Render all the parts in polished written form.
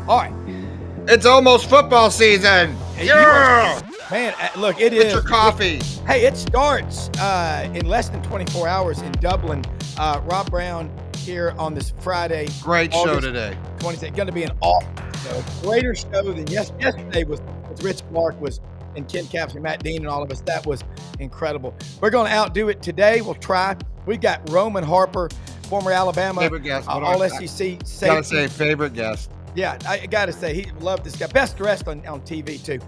All right. It's almost football season. Yeah! Man, look, it Get is. your coffee. Hey, it starts in less than 24 hours in Dublin. Rob Browne here on this Friday. Great show today. 26th. Going to be an awesome show. Greater show than yesterday was Rich Clark and Ken Caps and Matt Dean and all of us. That was incredible. We're going to outdo it today. We'll try. We've got Roman Harper, former Alabama favorite guest. All SEC safety. Gotta say, favorite guest. Yeah, I got to say, he loved this guy. Best dressed on TV, too.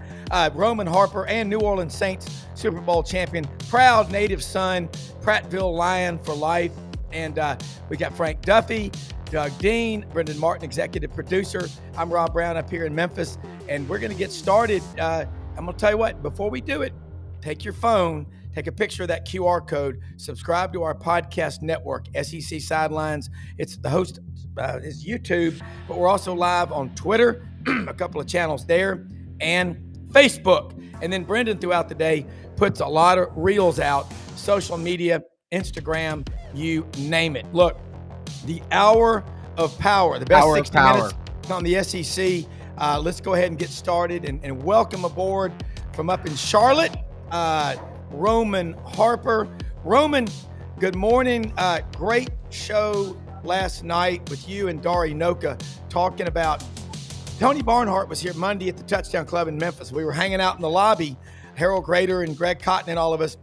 Roman Harper and New Orleans Saints Super Bowl champion. Proud native son, Prattville Lion for life. And we got Frank Duffy, Doug Dean, Brenden Martin, executive producer. I'm Rob Browne up here in Memphis. And we're going to get started. I'm going to tell you what, before we do it, take your phone, take a picture of that QR code, subscribe to our podcast network, SEC Sidelines. It's the host is YouTube, but we're also live on Twitter, a couple of channels there, and Facebook. And then Brenden throughout the day puts a lot of reels out, social media, Instagram, you name it. Look, the hour of power, the best 60 minutes on the SEC. Let's go ahead and get started and welcome aboard from up in Charlotte, Roman Harper. Roman, good morning. Great show last night with you and Dari Noka talking about Tony Barnhart was here Monday at the Touchdown Club in Memphis. We were hanging out in the lobby, Harold Grader and Greg Cotton and all of us.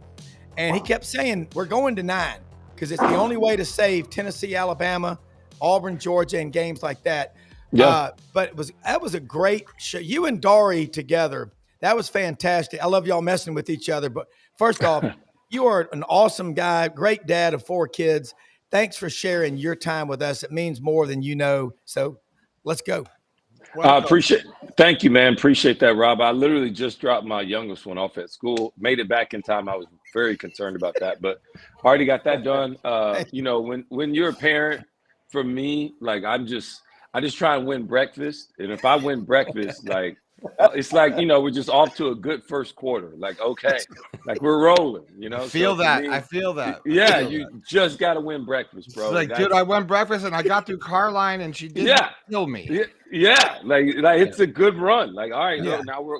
And he kept saying, we're going to 9 because it's the only way to save Tennessee, Alabama, Auburn, Georgia, and games like that. Yeah. But that was a great show. You and Dari together, that was fantastic. I love y'all messing with each other. But first off, you are an awesome guy, great dad of 4 kids. Thanks for sharing your time with us. It means more than you know. So let's go. Thank you, man. Appreciate that, Rob. I literally just dropped my youngest one off at school, made it back in time. I was very concerned about that, but already got that done. You know, when you're a parent, for me, like I just try and win breakfast. And if I win breakfast, like, it's like, you know, we're just off to a good first quarter. Like, okay, like we're rolling, you know. I feel that. Yeah, you just got to win breakfast, bro. Like, dude, I won breakfast and I got through Carline and she didn't kill me. Yeah, like it's a good run. Like, all right, now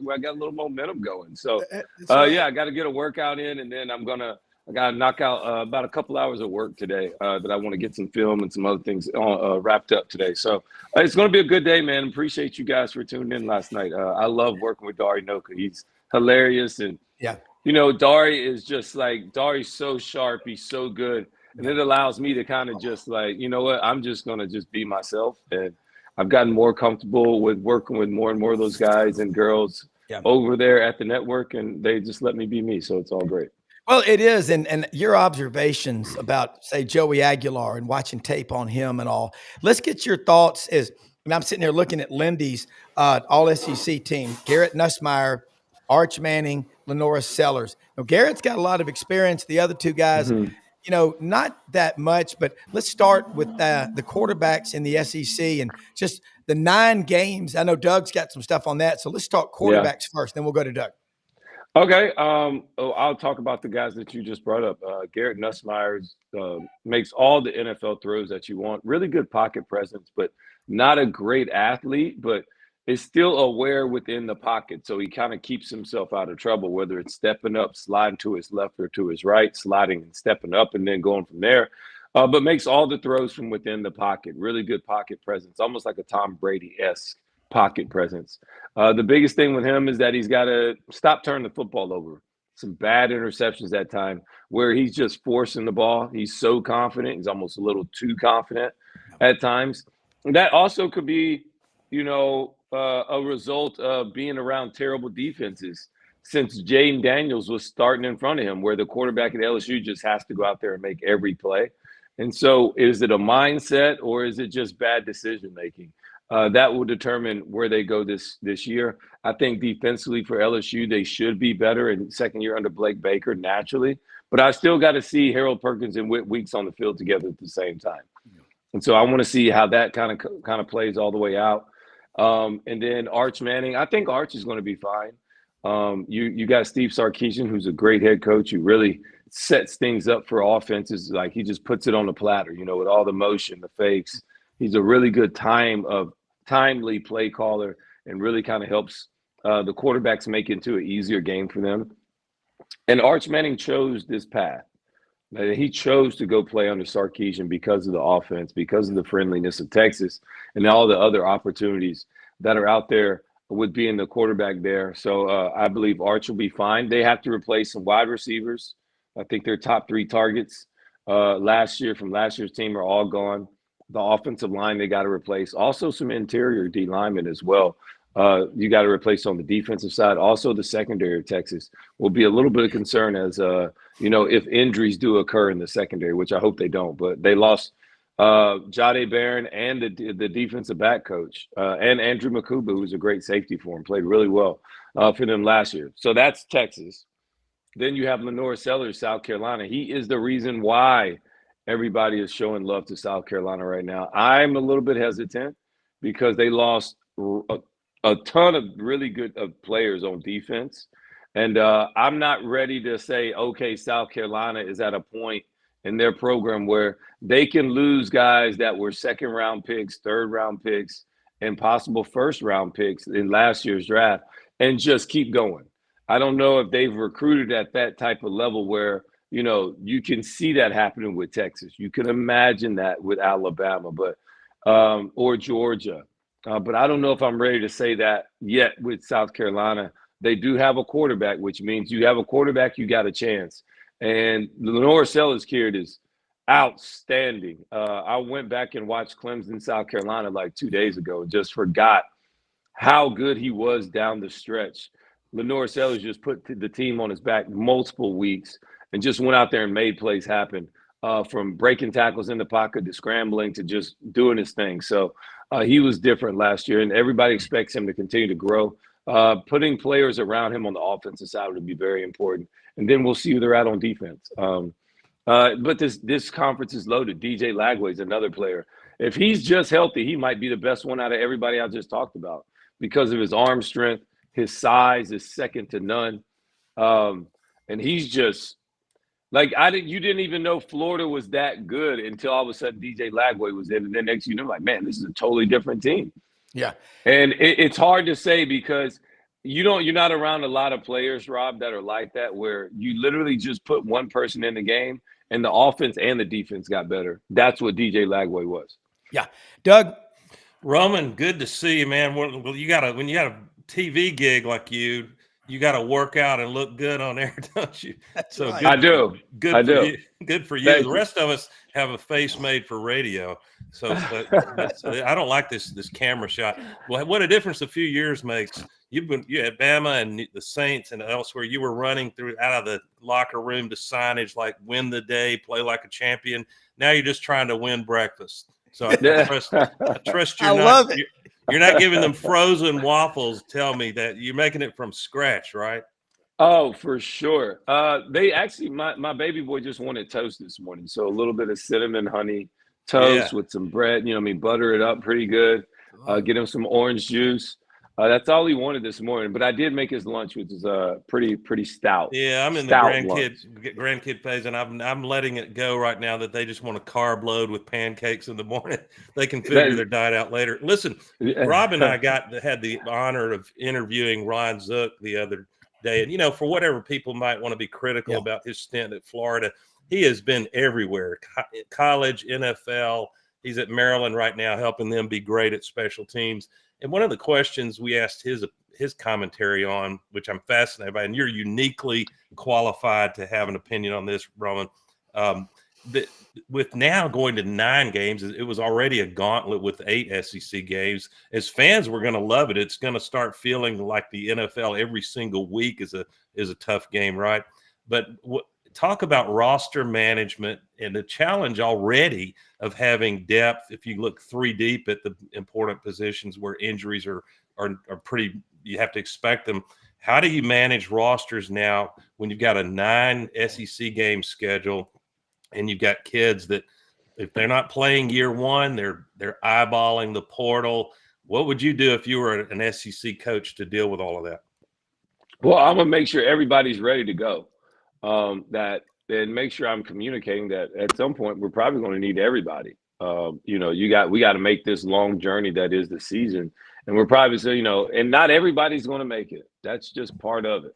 I got a little momentum going. So, I got to get a workout in, and then I got to knock out about a couple hours of work today that I want to get some film and some other things wrapped up today. So it's going to be a good day, man. Appreciate you guys for tuning in last night. I love working with Dari Noka. He's hilarious. And, you know, Dari is just like, Dari's so sharp. He's so good. And it allows me to kind of just like, you know what, I'm just going to just be myself. And I've gotten more comfortable with working with more and more of those guys and girls over there at the network. And they just let me be me. So it's all great. Well, it is, and your observations about, say, Joey Aguilar and watching tape on him and all. Let's get your thoughts. I'm sitting here looking at Lindy's All-SEC team, Garrett Nussmeier, Arch Manning, Lenora Sellers. Now, Garrett's got a lot of experience. The other 2 guys, you know, not that much. But let's start with the quarterbacks in the SEC and just the 9 games. I know Doug's got some stuff on that, so let's talk quarterbacks first, then we'll go to Doug. Okay, I'll talk about the guys that you just brought up. Garrett Nussmeier makes all the NFL throws that you want. Really good pocket presence, but not a great athlete, but is still aware within the pocket. So he kind of keeps himself out of trouble, whether it's stepping up, sliding to his left or to his right, sliding and stepping up and then going from there. But makes all the throws from within the pocket. Really good pocket presence, almost like a Tom Brady-esque pocket presence. The biggest thing with him is that he's got to stop turning the football over. Some bad interceptions that time where he's just forcing the ball. He's so confident. He's almost a little too confident at times. And that also could be, you know, a result of being around terrible defenses since Jaden Daniels was starting in front of him, where the quarterback at LSU just has to go out there and make every play. And so is it a mindset or is it just bad decision making? That will determine where they go this year. I think defensively for LSU, they should be better in second year under Blake Baker naturally. But I still got to see Harold Perkins and Whit Weeks on the field together at the same time. And so I want to see how that kind of plays all the way out. And then Arch Manning, I think Arch is going to be fine. You got Steve Sarkisian, who's a great head coach who really sets things up for offenses. Like he just puts it on the platter, you know, with all the motion, the fakes. He's a really good time of timely play caller and really kind of helps the quarterbacks make it into an easier game for them. And Arch Manning chose this path. He chose to go play under Sarkisian because of the offense, because of the friendliness of Texas, and all the other opportunities that are out there with being the quarterback there. So I believe Arch will be fine. They have to replace some wide receivers. I think their top 3 targets last year from last year's team are all gone. The offensive line they got to replace. Also some interior D linemen as well. You got to replace on the defensive side. Also, the secondary of Texas will be a little bit of concern as, if injuries do occur in the secondary, which I hope they don't. But they lost Jade Barron and the defensive back coach and Andrew Makuba, who was a great safety for him, played really well for them last year. So that's Texas. Then you have Lenore Sellers, South Carolina. He is the reason why everybody is showing love to South Carolina right now. I'm a little bit hesitant because they lost a ton of really good players on defense. And I'm not ready to say, okay, South Carolina is at a point in their program where they can lose guys that were second-round picks, third-round picks, and possible first-round picks in last year's draft and just keep going. I don't know if they've recruited at that type of level where, you can see that happening with Texas. You can imagine that with Alabama, but or Georgia. But I don't know if I'm ready to say that yet with South Carolina. They do have a quarterback, which means you have a quarterback, you got a chance. And Lenore Sellers kid is outstanding. I went back and watched Clemson, South Carolina like 2 days ago and just forgot how good he was down the stretch. Lenore Sellers just put the team on his back multiple weeks and just went out there and made plays happen, from breaking tackles in the pocket to scrambling to just doing his thing. So he was different last year, and everybody expects him to continue to grow. Putting players around him on the offensive side would be very important. And then we'll see who they're at on defense. But this conference is loaded. DJ Lagway is another player. If he's just healthy, he might be the best one out of everybody I just talked about because of his arm strength. His size is second to none. And he's just you didn't even know Florida was that good until all of a sudden DJ Lagway was in. And then next, like, man, this is a totally different team. Yeah. And it's hard to say because you're not around a lot of players, Rob, that are like that, where you literally just put one person in the game and the offense and the defense got better. That's what DJ Lagway was. Yeah. Doug. Roman, good to see you, man. Well, when you got a TV gig like you got to work out and look good on air, don't you? That's so right. good, I do. Good I for do. you. Good for you. Thank The you. rest of us have a face made for radio. So I don't like this camera shot. Well, what a difference a few years makes. You had Bama and the Saints and elsewhere. You were running through out of the locker room to signage like win the day, play like a champion. Now you're just trying to win breakfast. So I trust you're not giving them frozen waffles. Tell me that you're making it from scratch, right? Oh, for sure. They actually, my baby boy just wanted toast this morning. So a little bit of cinnamon honey toast with some bread, butter it up pretty good. Get him some orange juice. That's all he wanted this morning. But I did make his lunch, which is pretty stout. Yeah, I'm in the grandkid phase, and I'm letting it go right now that they just want a carb load with pancakes in the morning. They can figure their diet out later. Listen, Rob and I had the honor of interviewing Ryan Zook the other day, and for whatever people might want to be critical about his stint at Florida, he has been everywhere, college, NFL. He's at Maryland right now, helping them be great at special teams. And one of the questions we asked his commentary on, which I'm fascinated by, and you're uniquely qualified to have an opinion on this, Roman, with now going to 9 games, it was already a gauntlet with 8 SEC games. As fans, we're going to love it. It's going to start feeling like the NFL every single week is a tough game, right? But talk about roster management and the challenge already of having depth. If you look 3 deep at the important positions where injuries are pretty, you have to expect them. How do you manage rosters now when you've got a 9 SEC game schedule and you've got kids that if they're not playing year one, they're eyeballing the portal? What would you do if you were an SEC coach to deal with all of that? Well, I'm going to make sure everybody's ready to go. And make sure I'm communicating that at some point we're probably going to need everybody. We got to make this long journey that is the season, and we're probably saying, and not everybody's going to make it. That's just part of it,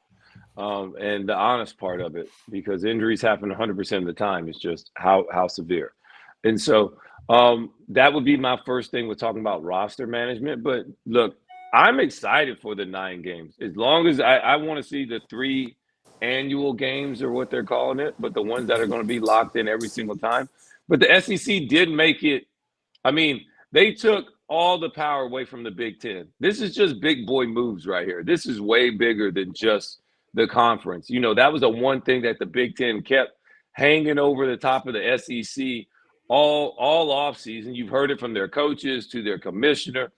and the honest part of it, because injuries happen 100% of the time. It's just how severe, and so that would be my first thing with talking about roster management. But look, I'm excited for the 9 games. As long as I want to see the 3 annual games, or what they're calling it, but the ones that are going to be locked in every single time. But the SEC did make it. I mean, they took all the power away from the Big Ten. This is just big boy moves right here. This is way bigger than just the conference. That was the one thing that the Big Ten kept hanging over the top of the SEC all off season. You've heard it from their coaches to their commissioner.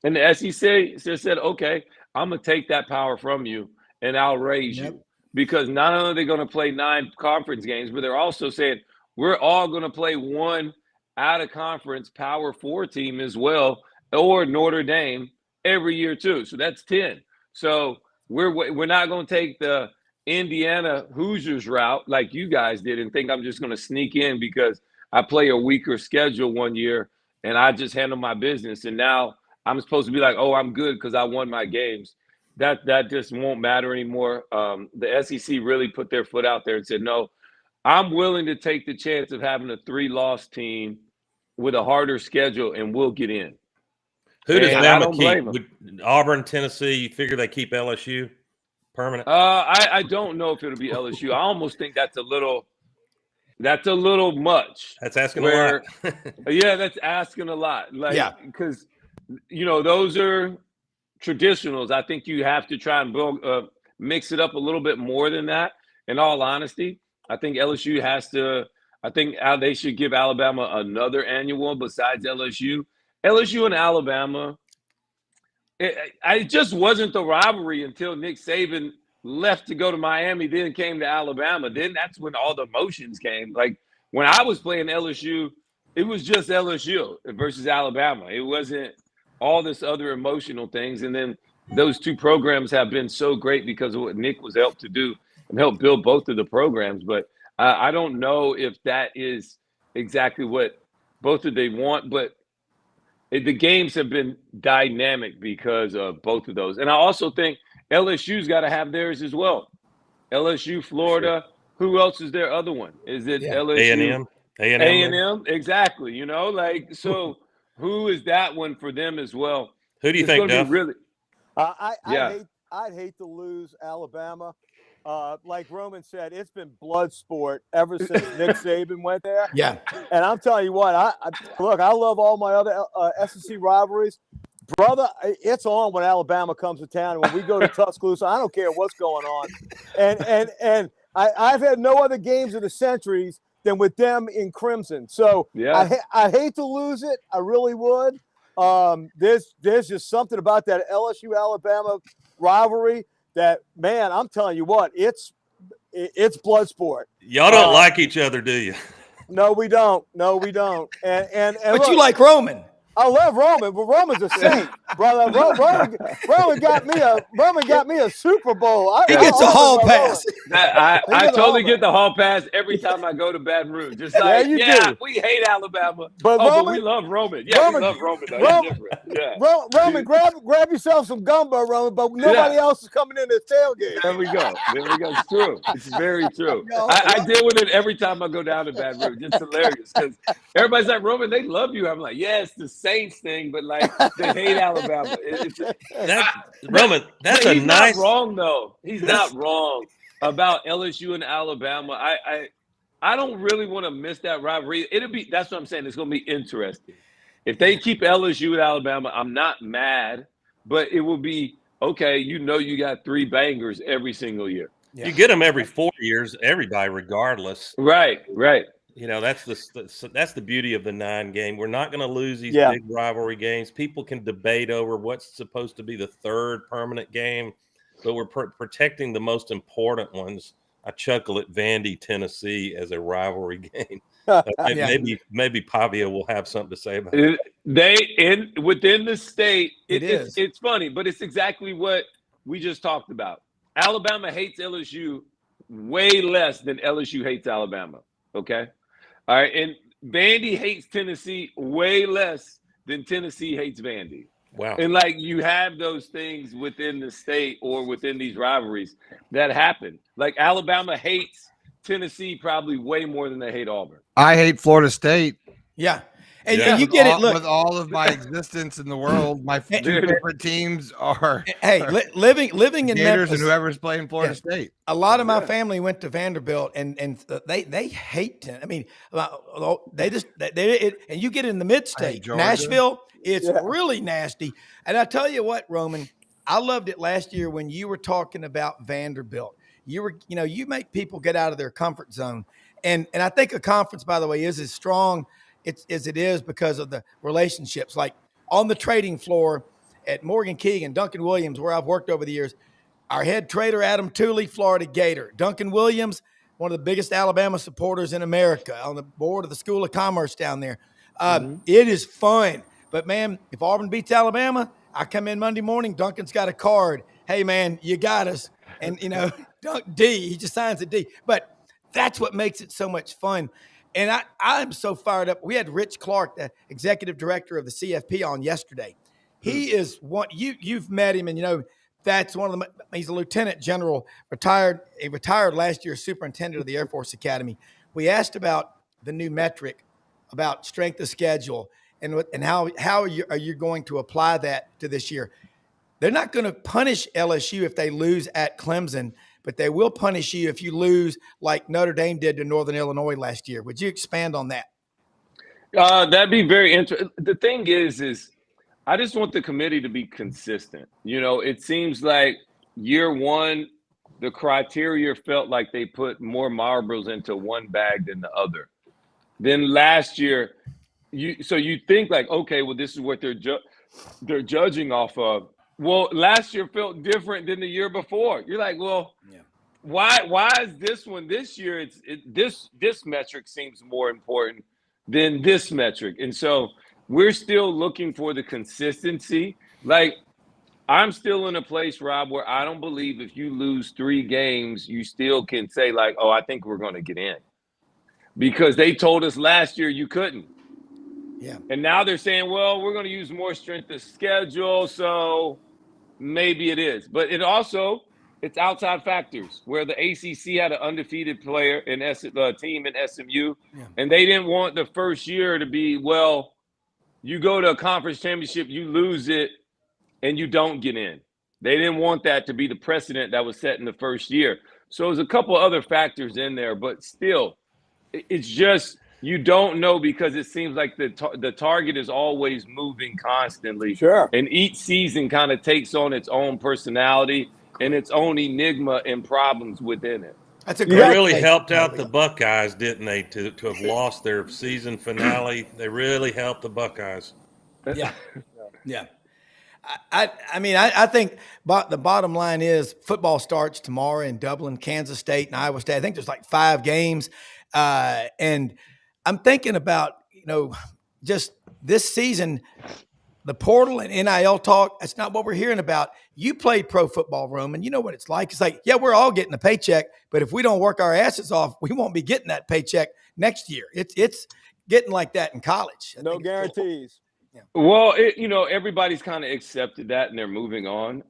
And the SEC just said, okay, I'm going to take that power from you and I'll raise you. Because not only are they going to play 9 conference games, but they're also saying we're all going to play one out-of-conference Power 4 team as well, or Notre Dame every year too. So that's 10. So we're not going to take the Indiana Hoosiers route like you guys did and think I'm just going to sneak in because I play a weaker schedule one year and I just handle my business. And now I'm supposed to be like, oh, I'm good because I won my games. That just won't matter anymore. The SEC really put their foot out there and said, no, I'm willing to take the chance of having a 3-loss team with a harder schedule, and we'll get in. Who does Bama blame keep? Auburn, Tennessee. You figure they keep LSU permanent? I don't know if it'll be LSU. I almost think that's a little much. That's asking a lot. Yeah, that's asking a lot. Because those are traditionals. I think you have to try and mix it up a little bit more than that. In all honesty, I think LSU has to. I think they should give Alabama another annual besides LSU. LSU and Alabama. It just wasn't the rivalry until Nick Saban left to go to Miami, then came to Alabama. Then that's when all the emotions came. Like when I was playing LSU, it was just LSU versus Alabama. It wasn't all this other emotional things. And then those 2 programs have been so great because of what Nick was helped to do and help build both of the programs. But I don't know if that is exactly what both of they want, but the games have been dynamic because of both of those. And I also think LSU's got to have theirs as well. LSU, Florida. Sure. Who else is their other one? Is it LSU? A&M, exactly. So who is that one for them as well? Who do you think, Duff? Really, I'd hate to lose Alabama. Like Roman said, it's been blood sport ever since Nick Saban went there. Yeah. And I'm telling you what, I love all my other SEC rivalries. Brother, it's on when Alabama comes to town. And when we go to Tuscaloosa, I don't care what's going on. And I've had no other games of the centuries than with them in Crimson. So yeah. I hate to lose it. I really would. There's just something about that LSU-Alabama rivalry that, man, I'm telling you what, it's blood sport. Y'all don't like each other, do you? No, we don't. And but look, you like Roman. I love Roman, but Roman's a saint, brother. Roman got me a Super Bowl. He gets a hall pass. I totally get the hall pass every time I go to Baton Rouge. Just like, we hate Alabama, but we love Roman. Yeah, we love Roman. Roman, grab yourself some gumbo, Roman, but nobody else is coming in this tailgate. There we go. It's true. It's very true. I deal with it every time I go down to Baton Rouge. It's hilarious because everybody's like, Roman, they love you. I'm like, yes, the Saints thing, but like they hate Alabama. Roman, that's he's not wrong though. He's not wrong about LSU and Alabama. I don't really want to miss that rivalry. That's what I'm saying. It's going to be interesting. If they keep LSU and Alabama, I'm not mad, but it will be okay. You got 3 bangers every single year. Yeah. You get them every 4 years, everybody, regardless. Right. That's the beauty of the 9 game. We're not going to lose these big rivalry games. People can debate over what's supposed to be the 3rd permanent game, but we're protecting the most important ones. I chuckle at Vandy, Tennessee as a rivalry game. Maybe Pavia will have something to say about it. Within the state, it's funny, but it's exactly what we just talked about. Alabama hates LSU way less than LSU hates Alabama. Okay. All right. And Vandy hates Tennessee way less than Tennessee hates Vandy. Wow. And like you have those things within the state or within these rivalries that happen. Like Alabama hates Tennessee probably way more than they hate Auburn. I hate Florida State. Yeah. And, Yeah. and you get it. Look, with all of my existence in the world, my two favorite teams are living in Gators Memphis, and whoever's playing Florida State. A lot of my family went to Vanderbilt, and they hate it. I mean, and you get in the mid-state, Nashville, it's really nasty. And I tell you what, Roman, I loved it last year when you were talking about Vanderbilt. You make people get out of their comfort zone, and I think a conference, by the way, is as strong as it is because of the relationships. Like on the trading floor at Morgan Keegan, Duncan Williams, where I've worked over the years. Our head trader, Adam Tooley, Florida Gator. Duncan Williams, one of the biggest Alabama supporters in America, on the board of the School of Commerce down there. It is fun. But, man, if Auburn beats Alabama, I come in Monday morning, Duncan's got a card. Hey, man, you got us. And, D, he just signs a D. But that's what makes it so much fun. And I'm so fired up. We had Rich Clark, the executive director of the CFP, on yesterday. He is one – you've met him, and, that's one of the. He's a lieutenant general, retired. He retired last year, superintendent of the Air Force Academy. We asked about the new metric, about strength of schedule, and how are you going to apply that to this year? They're not going to punish LSU if they lose at Clemson, but they will punish you if you lose like Notre Dame did to Northern Illinois last year. Would you expand on that? That'd be very interesting. The thing is I just want the committee to be consistent. It seems like year one, the criteria felt like they put more marbles into one bag than the other. Then last year, you think like, okay, well, this is what they're judging off of. Well, last year felt different than the year before. You're like, well, why is this one this year? This metric seems more important than this metric, and so we're still looking for the consistency. Like, I'm still in a place, Rob, where I don't believe if you lose 3 games, you still can say like, oh, I think we're going to get in, because they told us last year you couldn't. Yeah. And now they're saying, well, we're going to use more strength of schedule, so maybe it is. But it's outside factors where the ACC had an undefeated player in team in SMU, and they didn't want the first year to be, well, you go to a conference championship, you lose it, and you don't get in. They didn't want that to be the precedent that was set in the first year. So there's a couple other factors in there, but still, it's just you don't know, because it seems like the target is always moving constantly. Sure. And each season kind of takes on its own personality and its own enigma and problems within it. That's a It great really take. helped out the Buckeyes, didn't they, to have lost their season finale? They really helped the Buckeyes. Yeah. I think the bottom line is football starts tomorrow in Dublin, Kansas State, and Iowa State. I think there's like 5 games. And I'm thinking about, just this season, the portal and NIL talk, that's not what we're hearing about. You played pro football, Roman. You know what it's like. It's like, we're all getting a paycheck, but if we don't work our asses off, we won't be getting that paycheck next year. It's getting like that in college. No guarantees. Yeah. Well, everybody's kind of accepted that and they're moving on.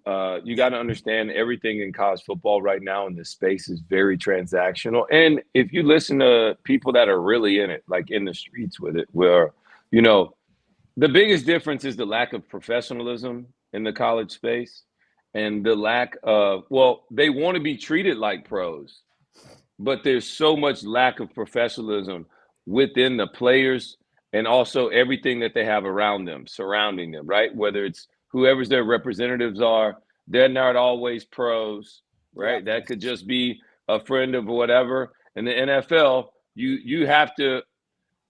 You got to understand everything in college football right now in this space is very transactional. And if you listen to people that are really in it, like in the streets with it, where, the biggest difference is the lack of professionalism in the college space and the lack of, they want to be treated like pros, but there's so much lack of professionalism within the players and also everything that they have around them, surrounding them, right? Whether it's whoever's their representatives are, they're not always pros, right? That could just be a friend of whatever. In the NFL, you have to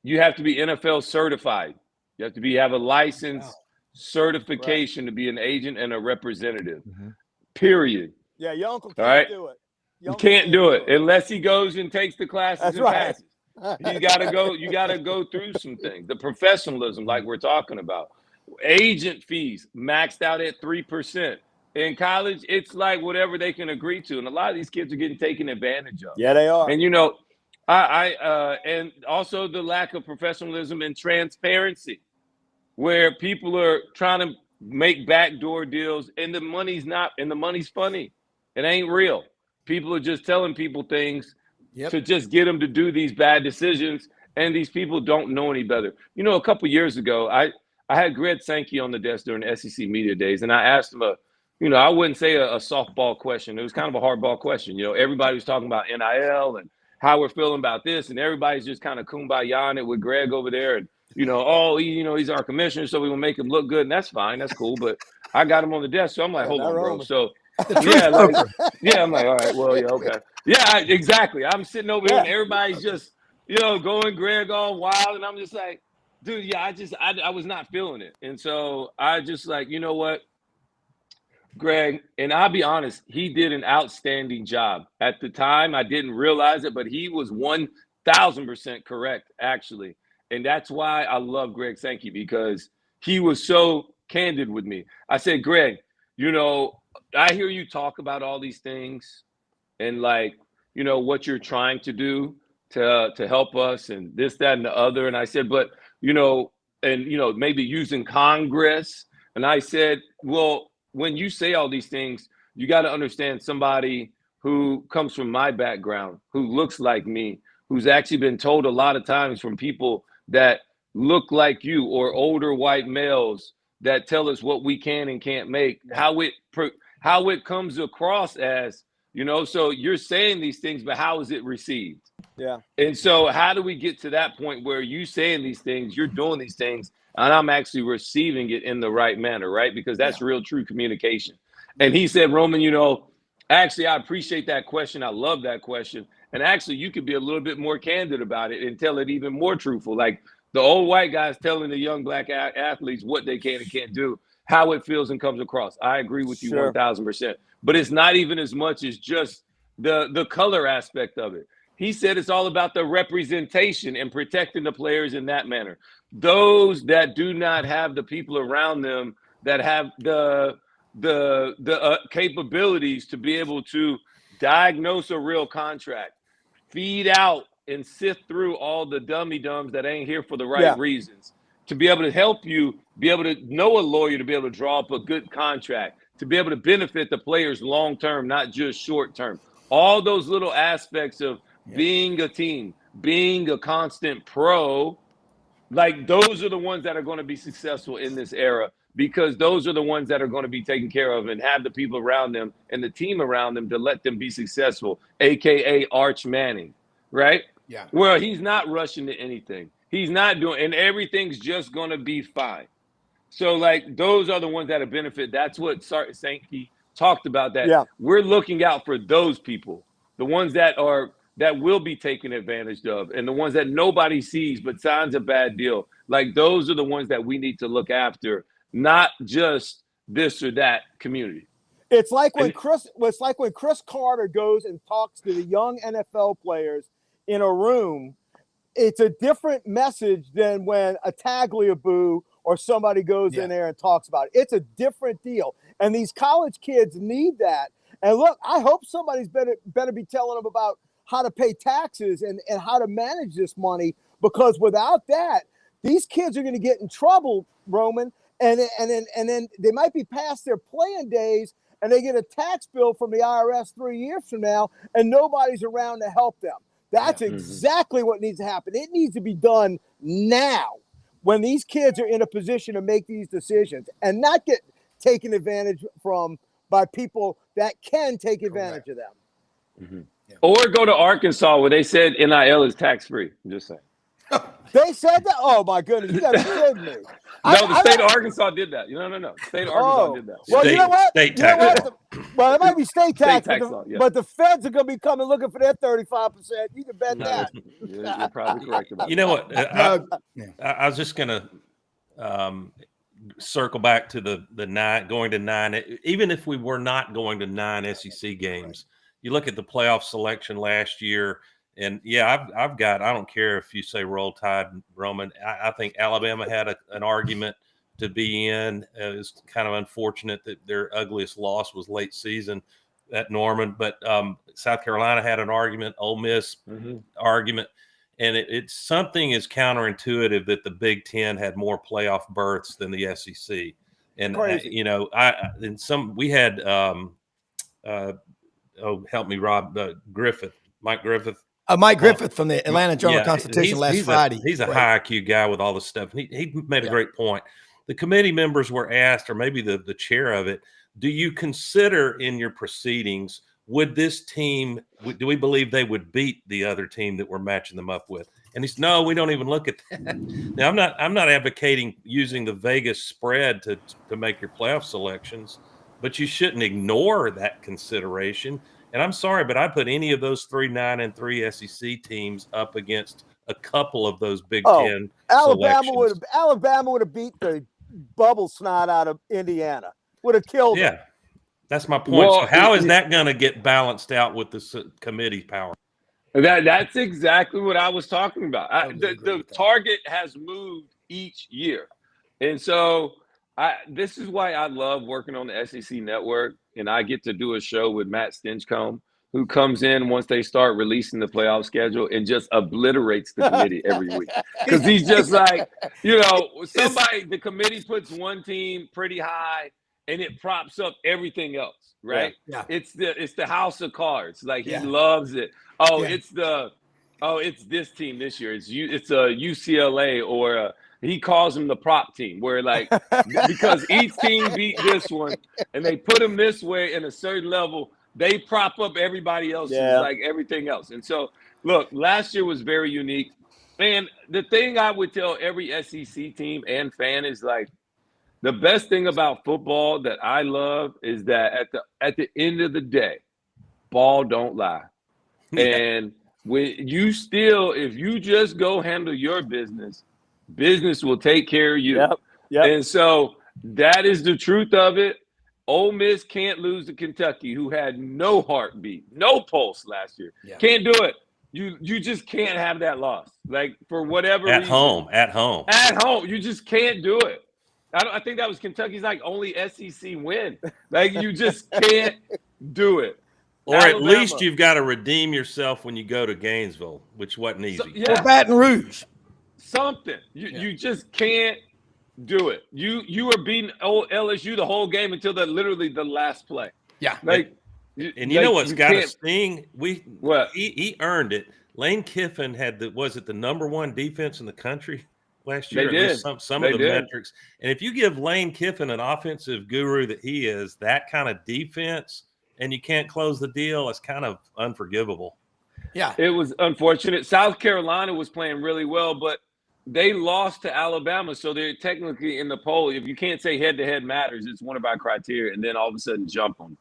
be NFL certified. You have to have a license, certification to be an agent and a representative. Period. Yeah, your uncle can't do it. You can't do it unless he goes and takes the classes and passes. You gotta go through some things. The professionalism, like we're talking about. Agent fees maxed out at 3%. In college, it's like whatever they can agree to. And a lot of these kids are getting taken advantage of. Yeah, they are. And And also the lack of professionalism and transparency, where people are trying to make backdoor deals and the money's funny. It ain't real. People are just telling people things to just get them to do these bad decisions, and these people don't know any better. You know, a couple years ago, I had Greg Sankey on the desk during the SEC Media Days, and I asked him I wouldn't say a softball question. It was kind of a hardball question. You know, everybody was talking about NIL and how we're feeling about this, and everybody's just kind of kumbayaing it with Greg over there, and he's our commissioner, so we will make him look good, and that's fine, that's cool. But I got him on the desk, so I'm like, hold on, bro. So I'm like, all right, well, yeah, okay, yeah, exactly. I'm sitting over here, and everybody's just, going Greg all wild, and I'm just like, dude, yeah, I was not feeling it, and so I just like, you know what, Greg, and I'll be honest, he did an outstanding job. At the time, I didn't realize it, but he was 1,000% correct, actually. And that's why I love Greg Sankey, because he was so candid with me. I said, Greg, I hear you talk about all these things and what you're trying to do to help us and this, that, and the other. And I said, but, maybe using Congress. And I said, well, when you say all these things, you got to understand somebody who comes from my background, who looks like me, who's actually been told a lot of times from people that look like you or older white males that tell us what we can and can't make, how it comes across as, so you're saying these things, but how is it received? Yeah. And so how do we get to that point where you saying these things, you're doing these things, and I'm actually receiving it in the right manner, right? Because that's real, true communication. And he said, Roman, actually, I appreciate that question. I love that question. And actually, you could be a little bit more candid about it and tell it even more truthful. Like the old white guys telling the young black athletes what they can and can't do, how it feels and comes across. I agree with you 1,000%. But it's not even as much as just the color aspect of it. He said it's all about the representation and protecting the players in that manner. Those that do not have the people around them that have the capabilities to be able to diagnose a real contract, feed out and sift through all the dummy-dums that ain't here for the right reasons, to be able to help you be able to know a lawyer, to be able to draw up a good contract, to be able to benefit the players long-term, not just short-term. All those little aspects of being a team, being a constant pro, like those are the ones that are going to be successful in this era, because those are the ones that are going to be taken care of and have the people around them and the team around them to let them be successful, AKA Arch Manning, right? Yeah. Well, he's not rushing to anything. He's not doing, and everything's just going to be fine. So, those are the ones that have benefit. That's what Sankey talked about, that we're looking out for those people, the ones that will be taken advantage of, and the ones that nobody sees but signs a bad deal. Those are the ones that we need to look after, not just this or that community. It's like when Chris Carter goes and talks to the young NFL players in a room. It's a different message than when a Tagliabue or somebody goes in there and talks about it. It's a different deal. And these college kids need that. And look, I hope somebody's better be telling them about how to pay taxes and how to manage this money, because without that, these kids are going to get in trouble, Roman. And then they might be past their playing days, and they get a tax bill from the IRS 3 years from now, and nobody's around to help them. That's exactly what needs to happen. It needs to be done now, when these kids are in a position to make these decisions and not get taken advantage from by people that can take advantage of them. Mm-hmm. Yeah. Or go to Arkansas, where they said NIL is tax-free. I'm just saying. They said that? Oh, my goodness. You got to be kidding me. The state of Arkansas did that. No. The state of Arkansas did that. Well, you know what? State tax. Well, it might be state tax, law, but the feds are going to be coming looking for their 35%. You can bet that. You're probably correct about that. You know what? I was just going to circle back to the 9, going to 9. Even if we were not going to 9 SEC games, you look at the playoff selection last year, and I've got, I don't care if you say Roll Tide, Roman, I think Alabama had an argument to be in. It's kind of unfortunate that their ugliest loss was late season. at Norman, but South Carolina had an argument, Ole Miss argument, and it's something is counterintuitive that the Big Ten had more playoff berths than the SEC. And we had help me, Rob, Mike Griffith. Mike Griffith from the Atlanta Journal-Constitution last Friday. He's a high IQ guy with all this stuff. And he made a great point. The committee members were asked, or maybe the chair of it, do you consider in your proceedings, would this team, do we believe they would beat the other team that we're matching them up with? And he said, no, we don't even look at that. Now, I'm not advocating using the Vegas spread to make your playoff selections, but you shouldn't ignore that consideration. And I'm sorry, but I put any of those 3-9-3 SEC teams up against a couple of those Big Ten Alabama selections. would have beat the bubble snot out of Indiana. Would have killed them. Yeah, that's my point. Well, so how is that going to get balanced out with the committee power? That's exactly what I was talking about. The target has moved each year. And so this is why I love working on the SEC network, and I get to do a show with Matt Stinchcomb, who comes in once they start releasing the playoff schedule and just obliterates the committee every week. Because he's just like, the committee puts one team pretty high and it props up everything else, right? Yeah. It's the house of cards. Like he loves it. It's this team this year. It's a UCLA or he calls them the prop team, where like because each team beat this one and they put them this way in a certain level, they prop up everybody else's like everything else. And so, look, last year was very unique. And the thing I would tell every SEC team and fan is like, the best thing about football that I love is that at the end of the day, ball don't lie. And when you if you just go handle your business will take care of you. Yep. And so that is the truth of it. Ole Miss can't lose to Kentucky, who had no heartbeat, no pulse last year. Yeah. Can't do it. You just can't have that loss. Like, for whatever reason. At home. You just can't do it. I think that was Kentucky's like only SEC win. Like, you just can't do it. Or at least you've got to redeem yourself when you go to Gainesville, which wasn't easy. Or Baton Rouge. Something. You just can't do it. You were beating LSU the whole game until literally the last play. Yeah. Like, and you know what's got to sting? What? He earned it. Lane Kiffin had the number one defense in the country last year. They did. Some of the metrics. And if you give Lane Kiffin, an offensive guru that he is, that kind of defense, and you can't close the deal, it's kind of unforgivable. Yeah. It was unfortunate. South Carolina was playing really well, but they lost to Alabama, so they're technically in the poll. If you can't say head-to-head matters, it's one of our criteria, and then all of a sudden jump them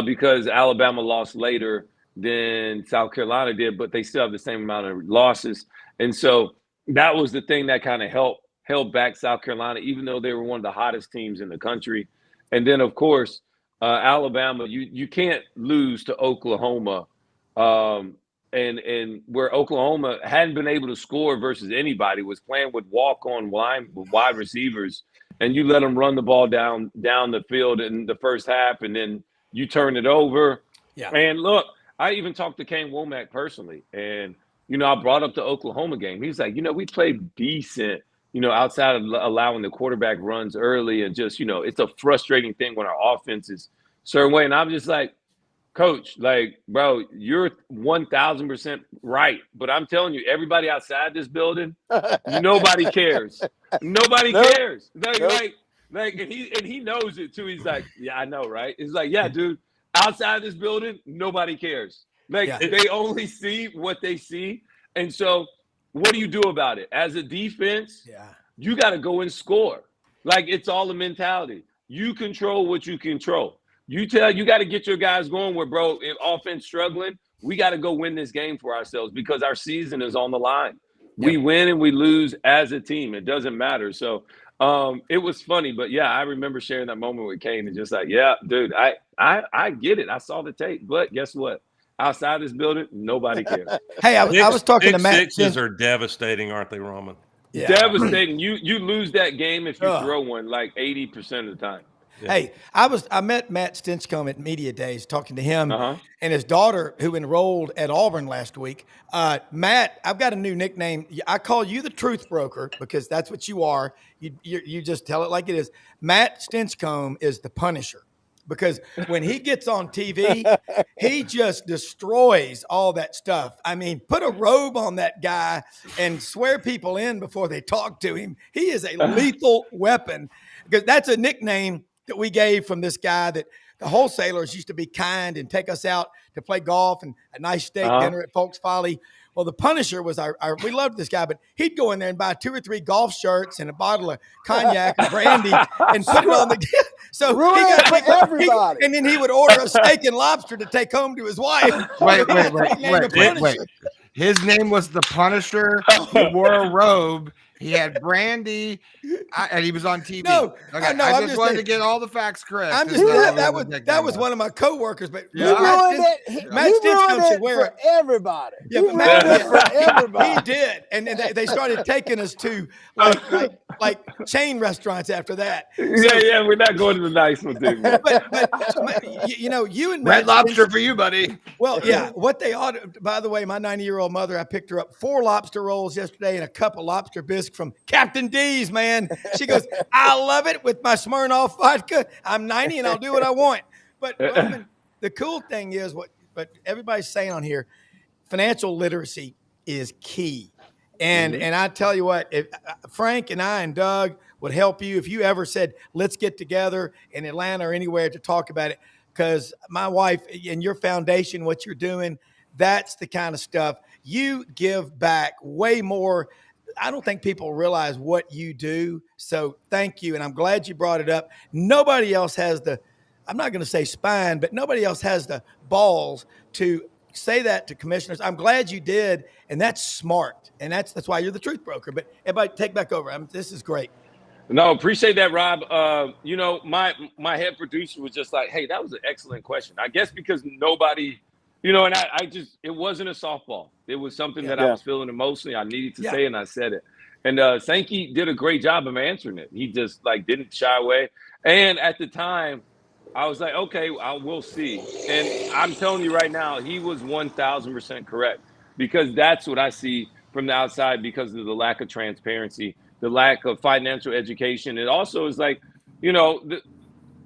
because Alabama lost later than South Carolina did, but they still have the same amount of losses. And so that was the thing that kind of held back South Carolina, even though they were one of the hottest teams in the country. And then, of course, Alabama, you can't lose to Oklahoma, and where Oklahoma hadn't been able to score versus anybody, was playing with walk-on wide receivers, and you let them run the ball down the field in the first half, and then you turn it over. Yeah. And look, I even talked to Kane Womack personally, and I brought up the Oklahoma game. He's like, we played decent, outside of allowing the quarterback runs early, and just, it's a frustrating thing when our offense is a certain way. And I'm just like, Coach, like, bro, you're 1,000% right. But I'm telling you, everybody outside this building, nobody cares. Nobody cares. Like, and he knows it too. He's like, yeah, I know, right? It's like, yeah, dude, outside this building, nobody cares. Like, they only see what they see. And so what do you do about it? As a defense, you got to go and score. Like, it's all a mentality. You control what you control. You got to get your guys going where, bro, if offense struggling, we got to go win this game for ourselves because our season is on the line. Yep. We win and we lose as a team. It doesn't matter. So it was funny. But, yeah, I remember sharing that moment with Kane and just like, yeah, dude, I get it. I saw the tape. But guess what? Outside this building, nobody cares. Hey, I was talking to Matt. Sixes are devastating, aren't they, Roman? Yeah. Devastating. You lose that game if you throw one like 80% of the time. Yeah. Hey, I met Matt Stinchcomb at Media Days, talking to him Uh-huh. and his daughter, who enrolled at Auburn last week. Matt, I've got a new nickname. I call you the truth broker because that's what you are. You just tell it like it is. Matt Stinchcomb is the Punisher, because when he gets on TV, he just destroys all that stuff. I mean, put a robe on that guy and swear people in before they talk to him. He is a lethal weapon, because that's a nickname that we gave from this guy that the wholesalers used to be kind and take us out to play golf and a nice steak dinner at Folks Folly. Well, the Punisher was we loved this guy, but he'd go in there and buy 2 or 3 golf shirts and a bottle of cognac and brandy and put it on the. So Ruin he got it for everybody. and then he would order a steak and lobster to take home to his wife. Wait. His name was the Punisher. He wore a robe. He had brandy, and he was on TV. No, okay, no, I I'm just just wanted saying, to get all the facts correct. I'm just that was one of my coworkers, but He ruined it. Matt Stinchcomb should wear for everybody. Yeah, He but ruined Matt, it for everybody. He did, and they started taking us to like chain restaurants after that. So, Yeah, we're not going to the nice one, dude. but you and Red Matt Lobster for you, buddy. Well, yeah. What they ought to, by the way, my 90-year-old mother, I picked her up 4 lobster rolls yesterday and a cup of lobster bisque from Captain D's, man. She goes, I love it with my Smirnoff vodka. I'm 90 and I'll do what I want. But Roman, the cool thing is what everybody's saying on here, financial literacy is key. And I tell you what, if Frank and I and Doug would help you if you ever said, let's get together in Atlanta or anywhere to talk about it. Because my wife and your foundation, what you're doing, that's the kind of stuff you give back way more. I don't think people realize what you do. So thank you. And I'm glad you brought it up. Nobody else has I'm not going to say spine, but nobody else has the balls to say that to commissioners. I'm glad you did. And that's smart. And that's why you're the truth broker. But everybody take back over. This is great. No, appreciate that, Rob. My head producer was just like, hey, that was an excellent question. I guess because nobody, and I just, it wasn't a softball. It was something that I was feeling emotionally. I needed to say, and I said it. And Sankey did a great job of answering it. He just didn't shy away. And at the time, I was like, okay, we'll see. And I'm telling you right now, he was 1,000% correct, because that's what I see from the outside because of the lack of transparency, the lack of financial education. It also is a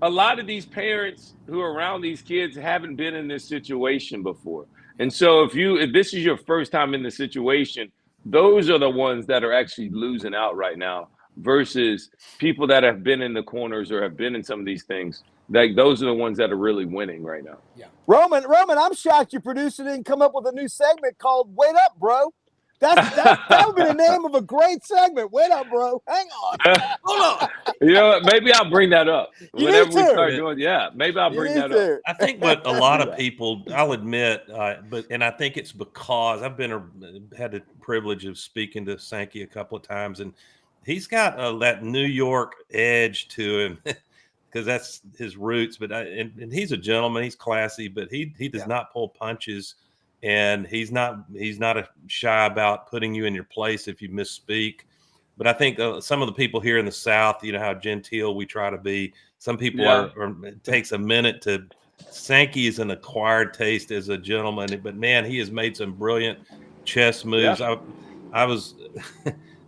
lot of these parents who are around these kids haven't been in this situation before. And so if this is your first time in the situation, those are the ones that are actually losing out right now versus people that have been in the corners or have been in some of these things. Those are the ones that are really winning right now. Yeah. Roman, I'm shocked your producer didn't come up with a new segment called Wait Up, Bro. That would be the name of a great segment. Wait up, bro. Hang on. Hold on. Maybe I'll bring that up. Whenever we start doing, maybe I'll bring that up. I think what a lot of people, I'll admit, and I think it's because I've had the privilege of speaking to Sankey a couple of times, and he's got that New York edge to him because that's his roots. But and he's a gentleman, he's classy, but he does not pull punches. And he's not shy about putting you in your place if you misspeak. But I think some of the people here in the South, how genteel we try to be. Some people it takes a minute to. Sankey is an acquired taste as a gentleman, but man, he has made some brilliant chess moves. Yeah. I was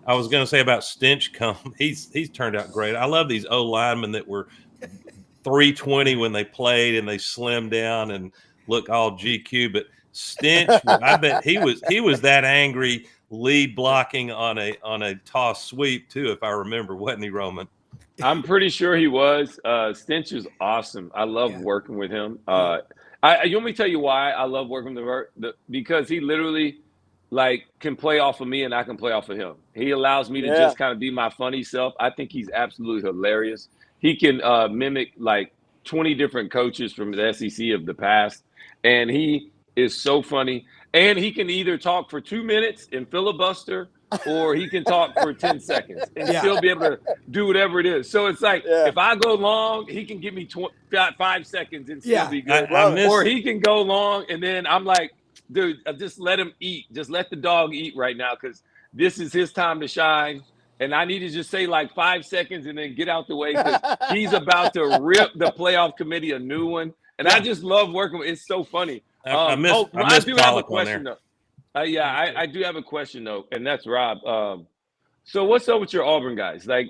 going to say about Stinchcomb. He's turned out great. I love these O linemen that were 320 when they played and they slimmed down and look all GQ, but Stinch, I bet he was that angry lead blocking on a toss sweep too, if I remember, wasn't he, Roman? I'm pretty sure he was. Stinch is awesome. I love working with him. You want me to tell you why I love working with him? Because he literally can play off of me and I can play off of him. He allows me to just kind of be my funny self. I think he's absolutely hilarious. He can mimic 20 different coaches from the SEC of the past, and he is so funny, and he can either talk for 2 minutes and filibuster, or he can talk for 10 seconds and still be able to do whatever it is. So it's if I go long, he can give me 5 seconds and still be good. Or he can go long, and then I'm like, dude, just let him eat. Just let the dog eat right now, because this is his time to shine. and I need to just say like 5 seconds and then get out the way because he's about to rip the playoff committee a new one. And I just love working with. It's so funny. I do have a question though. I do have a question though, and that's Rob. So what's up with your Auburn guys? Like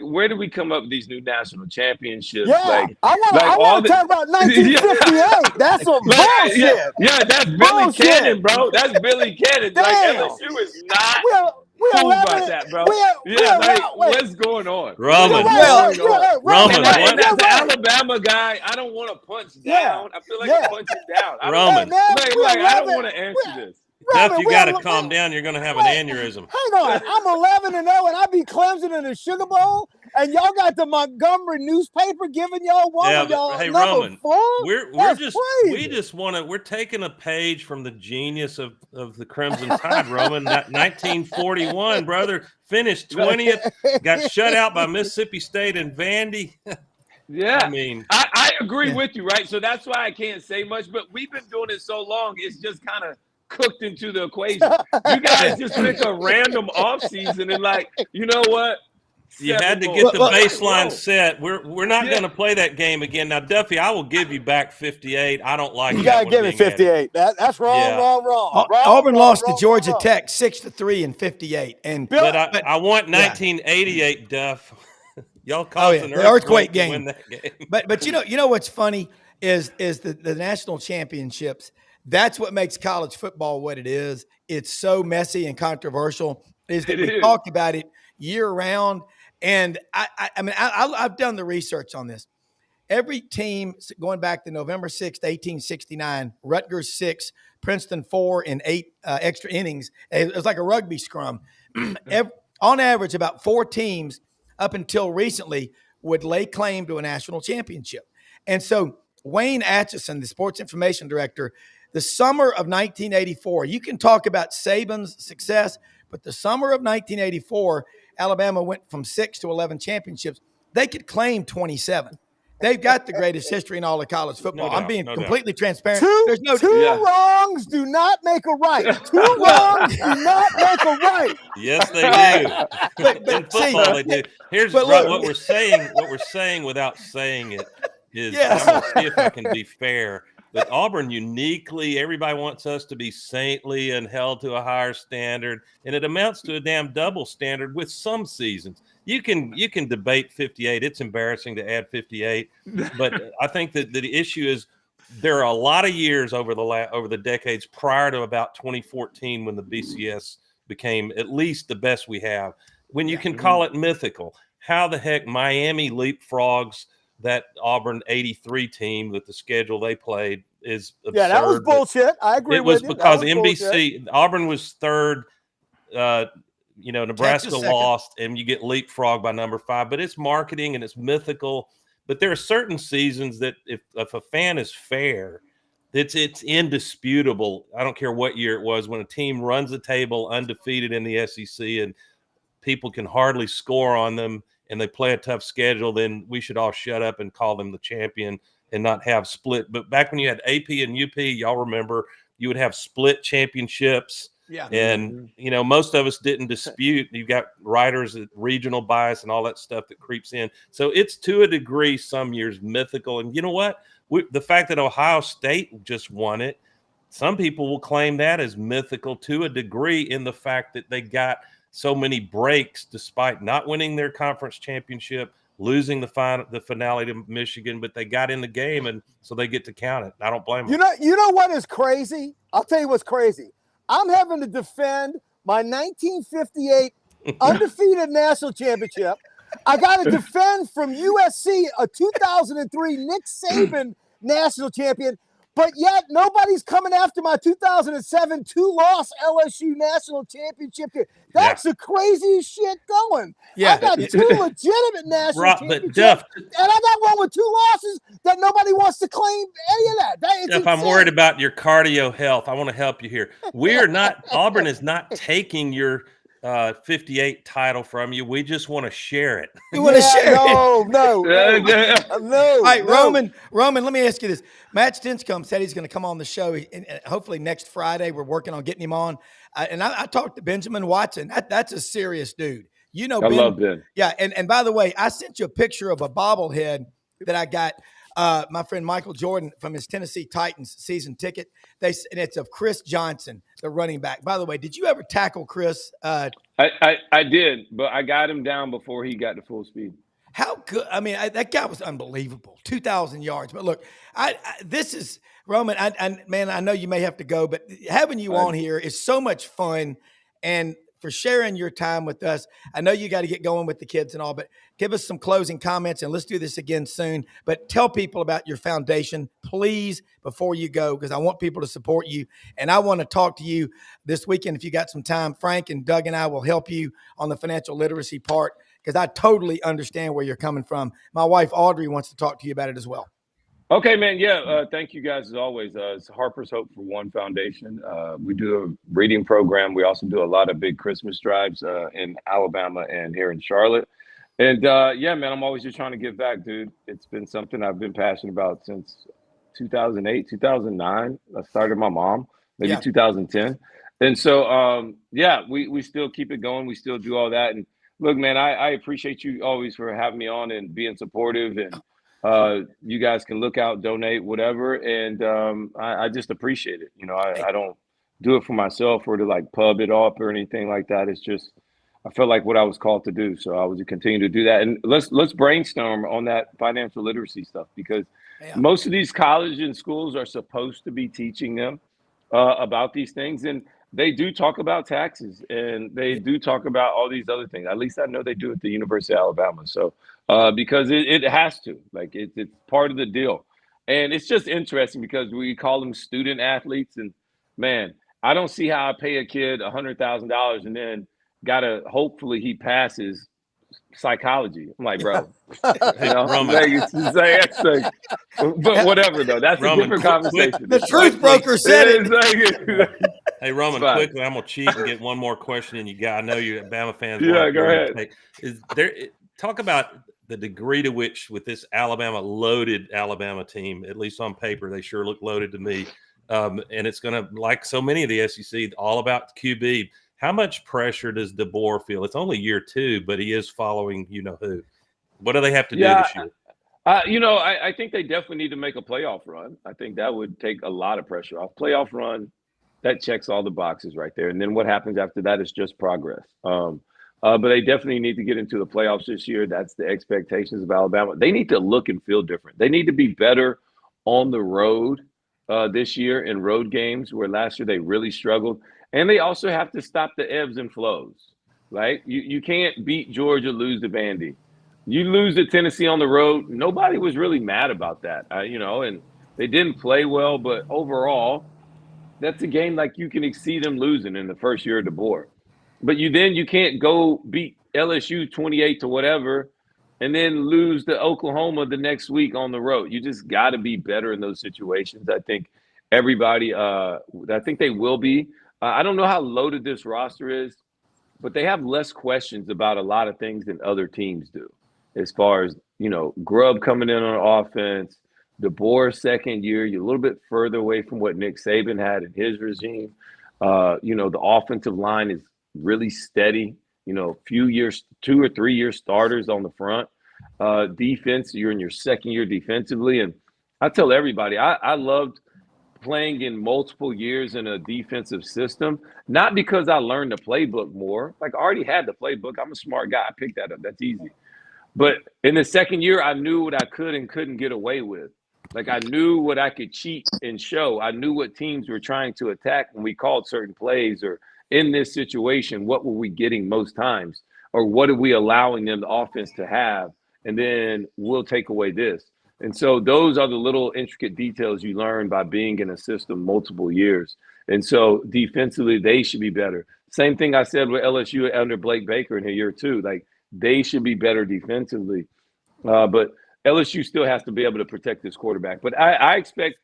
where do we come up with these new national championships? Yeah, I want to talk about 1958. That's some bullshit. Yeah, that's Billy Cannon, bro. That's Billy Cannon. Like LSU is not cool about that, bro. What's going on? Roman. And as an Alabama guy, I don't want to punch down. I feel like I'm punching down. Roman. I don't want to answer this. Duff, you got to calm down. You're going to have an aneurysm. Hang on. I'm 11-0, and I beat Clemson in the Sugar Bowl, and y'all got the Montgomery newspaper giving y'all one. Yeah, y'all hey, number Roman, 4? we're taking a page from the genius of the Crimson Tide, Roman. 1941, brother, finished 20th, got shut out by Mississippi State and Vandy. Yeah, I mean, I agree with you, right? So that's why I can't say much, but we've been doing it so long, it's just kind of cooked into the equation. You guys just pick a random offseason and like, you know what? You had to get the baseline set. We're not going to play that game again. Now, Duffy, I will give you back 58. I don't like you got to give me 58. That's wrong, wrong. Auburn lost to Georgia Tech 6-3 in 58. But I want 1988, Duff. Y'all caused an the earthquake game. To win that game. But you know what's funny is the national championships. That's what makes college football what it is. It's so messy and controversial. We talk about it year round. And I've done the research on this. Every team going back to November 6th, 1869, Rutgers 6, Princeton 4 in 8 extra innings. It was like a rugby scrum. On average, about 4 teams up until recently would lay claim to a national championship. And so Wayne Atchison, the sports information director, the summer of 1984, you can talk about Saban's success, but the summer of 1984, Alabama went from 6 to 11 championships. They could claim 27. They've got the greatest history in all of college football. I'm being completely transparent. Two wrongs do not make a right. Two wrongs do not make a right. Yes, they do. In football, they do. Here's what we're saying. What we're saying without saying it is, I'm going to see if I can be fair. But Auburn uniquely, everybody wants us to be saintly and held to a higher standard, and it amounts to a damn double standard with some seasons. You can debate 58. It's embarrassing to add 58, but I think that the issue is there are a lot of years over the decades prior to about 2014 when the BCS became at least the best we have. When you can call it mythical, how the heck Miami leapfrogs that Auburn 83 team with the schedule they played is absurd. Yeah, that was bullshit. I agree with you. It was because NBC, Auburn was third, Nebraska lost, and you get leapfrog by number 5. But it's marketing and it's mythical. But there are certain seasons that if a fan is fair, it's indisputable. I don't care what year it was, when a team runs the table undefeated in the SEC and people can hardly score on them, and they play a tough schedule, then we should all shut up and call them the champion and not have split. But back when you had AP and UP, y'all remember, you would have split championships. Yeah. And, most of us didn't dispute. You got writers, regional bias and all that stuff that creeps in. So it's to a degree some years mythical. And you know what? The fact that Ohio State just won it, some people will claim that as mythical to a degree in the fact that they got so many breaks despite not winning their conference championship, losing the finale to Michigan, but they got in the game, and so they get to count it. I don't blame them. You know what is crazy? I'll tell you what's crazy. I'm having to defend my 1958 undefeated national championship. I got to defend from USC a 2003 Nick Saban national champion. But yet nobody's coming after my 2007 2-loss LSU national championship. That's the craziest shit going. Yeah, I got 2 legitimate national championships, and I got one with 2 losses that nobody wants to claim any of that. If I'm worried about your cardio health, I want to help you here. Auburn is not taking your 58 title from you. We just want to share it. We want to share it. No. All right, Roman, let me ask you this. Matt Stinscombe said he's going to come on the show, and hopefully next Friday. We're working on getting him on. And I talked to Benjamin Watson. That's a serious dude. You know, I Ben, love Ben. Yeah, and by the way, I sent you a picture of a bobblehead that I got. My friend Michael Jordan from his Tennessee Titans season ticket. And it's of Chris Johnson, the running back. By the way, did you ever tackle Chris? I did, but I got him down before he got to full speed. How good? I mean, that guy was unbelievable. 2,000 yards. But look, this is Roman. Man, I know you may have to go, but having you on here is so much fun, and for sharing your time with us. I know you got to get going with the kids and all, but give us some closing comments, and let's do this again soon. But tell people about your foundation, please, before you go, because I want people to support you, and I want to talk to you this weekend if you got some time. Frank and Doug and I will help you on the financial literacy part, because I totally understand where you're coming from. My wife, Audrey, wants to talk to you about it as well. Okay, man. Yeah. Thank you guys as always. It's Harper's Hope for One Foundation. We do a reading program. We also do a lot of big Christmas drives in Alabama and here in Charlotte. And yeah, man, I'm always just trying to give back, dude. It's been something I've been passionate about since 2008, 2009. I started my mom, maybe 2010. And so, yeah, we still keep it going. We still do all that. And look, man, I appreciate you always for having me on and being supportive. And you guys can look out, donate, whatever. And I just appreciate it. You know, I don't do it for myself or to like pub it up or anything like that. It's just, I felt like what I was called to do. So I would continue to do that. And let's brainstorm on that financial literacy stuff, because most of these colleges and schools are supposed to be teaching them about these things. And they do talk about taxes, and they do talk about all these other things. At least I know they do at the University of Alabama. So because it has to, like it's part of the deal. And it's just interesting because we call them student athletes, and man, I don't see how I pay a kid $100,000 and then hopefully he passes psychology. I'm like, bro, you know, but whatever though, that's a different conversation. The truth broker said it. Hey, Roman, quickly, I'm gonna cheat and get one more question. And I know you're Bama fans. Yeah, go ahead. Talk about the degree to which, with this loaded Alabama team, at least on paper, they sure look loaded to me. And it's gonna, like so many of the SEC, all about QB. How much pressure does DeBoer feel? It's only year 2, but he is following you know who. What do they have to do this year? I think they definitely need to make a playoff run. I think that would take a lot of pressure off. Playoff run, that checks all the boxes right there. And then what happens after that is just progress. But they definitely need to get into the playoffs this year. That's the expectations of Alabama. They need to look and feel different. They need to be better on the road this year in road games, where last year they really struggled. And they also have to stop the ebbs and flows, right? You can't beat Georgia, lose to Vandy. You lose to Tennessee on the road. Nobody was really mad about that, and they didn't play well. But overall, that's a game like you can exceed them losing in the first year of DeBoer. But you can't go beat LSU 28 to whatever and then lose to Oklahoma the next week on the road. You just got to be better in those situations. I think everybody, I think they will be. I don't know how loaded this roster is, but they have less questions about a lot of things than other teams do. As far as, Grubb coming in on offense, DeBoer second year, you're a little bit further away from what Nick Saban had in his regime. The offensive line is really steady, few years, 2 or 3 year starters on the front. Defense, you're in your second year defensively. And I tell everybody, I loved playing in multiple years in a defensive system, not because I learned the playbook more. Like, I already had the playbook. I'm a smart guy. I picked that up. That's easy. But in the second year, I knew what I could and couldn't get away with. Like, I knew what I could cheat and show. I knew what teams were trying to attack when we called certain plays, or in this situation, what were we getting most times, or what are we allowing them, the offense, to have, and then we'll take away this. And so those are the little intricate details you learn by being in a system multiple years. And so defensively, they should be better. Same thing I said with LSU under Blake Baker in a year 2. Like, they should be better defensively. But LSU still has to be able to protect this quarterback. But I expect